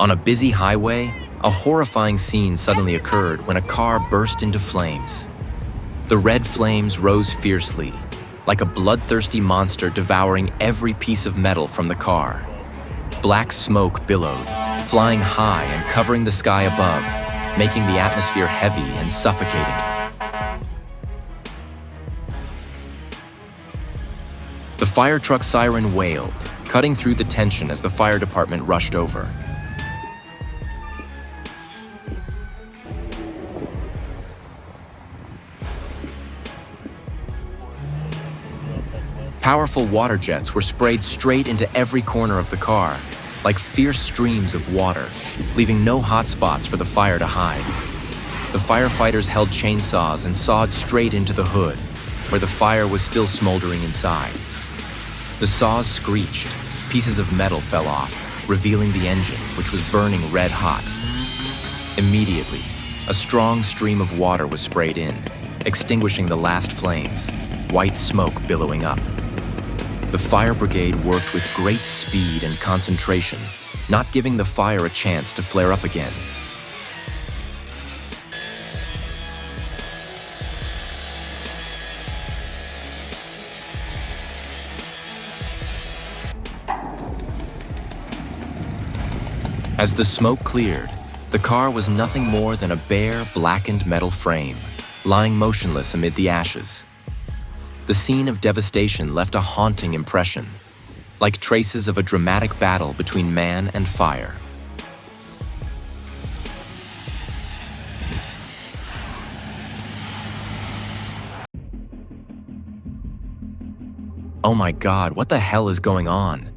On a busy highway, a horrifying scene suddenly occurred when a car burst into flames. The red flames rose fiercely, like a bloodthirsty monster devouring every piece of metal from the car. Black smoke billowed, flying high and covering the sky above, making the atmosphere heavy and suffocating. The fire truck siren wailed, cutting through the tension as the fire department rushed over. Powerful water jets were sprayed straight into every corner of the car, like fierce streams of water, leaving no hot spots for the fire to hide. The firefighters held chainsaws and sawed straight into the hood, where the fire was still smoldering inside. The saws screeched, pieces of metal fell off, revealing the engine, which was burning red hot. Immediately, a strong stream of water was sprayed in, extinguishing the last flames, white smoke billowing up. The fire brigade worked with great speed and concentration, not giving the fire a chance to flare up again. As the smoke cleared, the car was nothing more than a bare, blackened metal frame, lying motionless amid the ashes. The scene of devastation left a haunting impression, like traces of a dramatic battle between man and fire. Oh my God, what the hell is going on?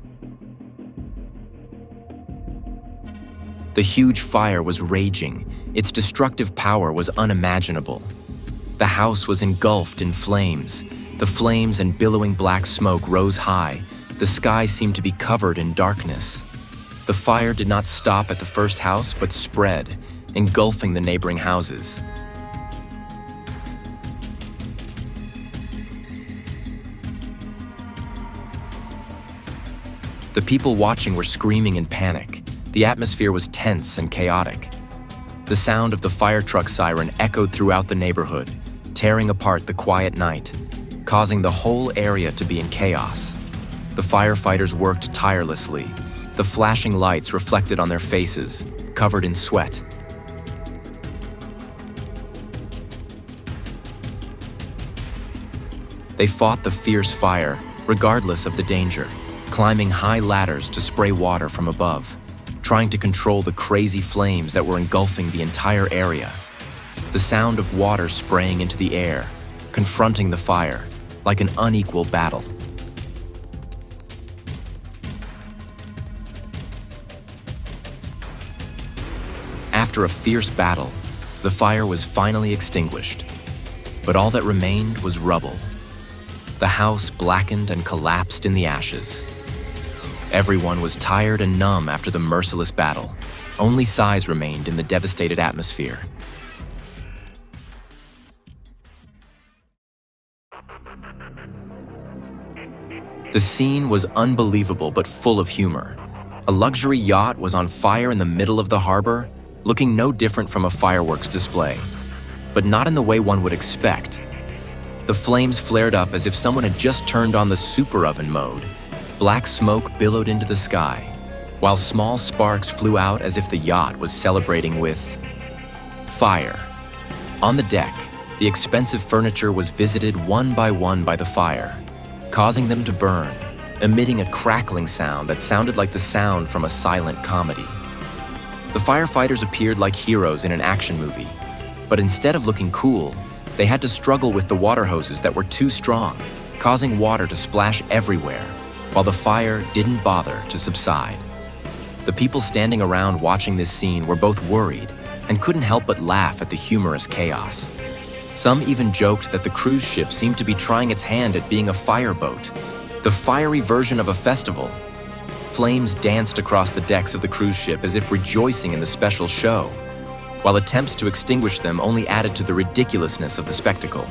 The huge fire was raging. Its destructive power was unimaginable. The house was engulfed in flames. The flames and billowing black smoke rose high. The sky seemed to be covered in darkness. The fire did not stop at the first house, but spread, engulfing the neighboring houses. The people watching were screaming in panic. The atmosphere was tense and chaotic. The sound of the fire truck siren echoed throughout the neighborhood, tearing apart the quiet night, causing the whole area to be in chaos. The firefighters worked tirelessly. The flashing lights reflected on their faces, covered in sweat. They fought the fierce fire, regardless of the danger, climbing high ladders to spray water from above, trying to control the crazy flames that were engulfing the entire area. The sound of water spraying into the air, confronting the fire, like an unequal battle. After a fierce battle, the fire was finally extinguished, but all that remained was rubble. The house blackened and collapsed in the ashes. Everyone was tired and numb after the merciless battle. Only sighs remained in the devastated atmosphere. The scene was unbelievable but full of humor. A luxury yacht was on fire in the middle of the harbor, looking no different from a fireworks display, but not in the way one would expect. The flames flared up as if someone had just turned on the super oven mode. Black smoke billowed into the sky, while small sparks flew out as if the yacht was celebrating with fire. On the deck, the expensive furniture was visited one by the fire, causing them to burn, emitting a crackling sound that sounded like the sound from a silent comedy. The firefighters appeared like heroes in an action movie, but instead of looking cool, they had to struggle with the water hoses that were too strong, causing water to splash everywhere, while the fire didn't bother to subside. The people standing around watching this scene were both worried and couldn't help but laugh at the humorous chaos. Some even joked that the cruise ship seemed to be trying its hand at being a fireboat, the fiery version of a festival. Flames danced across the decks of the cruise ship as if rejoicing in the special show, while attempts to extinguish them only added to the ridiculousness of the spectacle.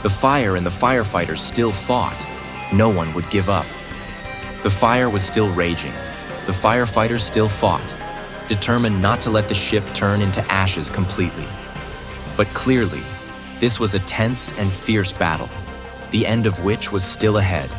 The fire and the firefighters still fought. No one would give up. The fire was still raging. The firefighters still fought, determined not to let the ship turn into ashes completely. But clearly, this was a tense and fierce battle, the end of which was still ahead.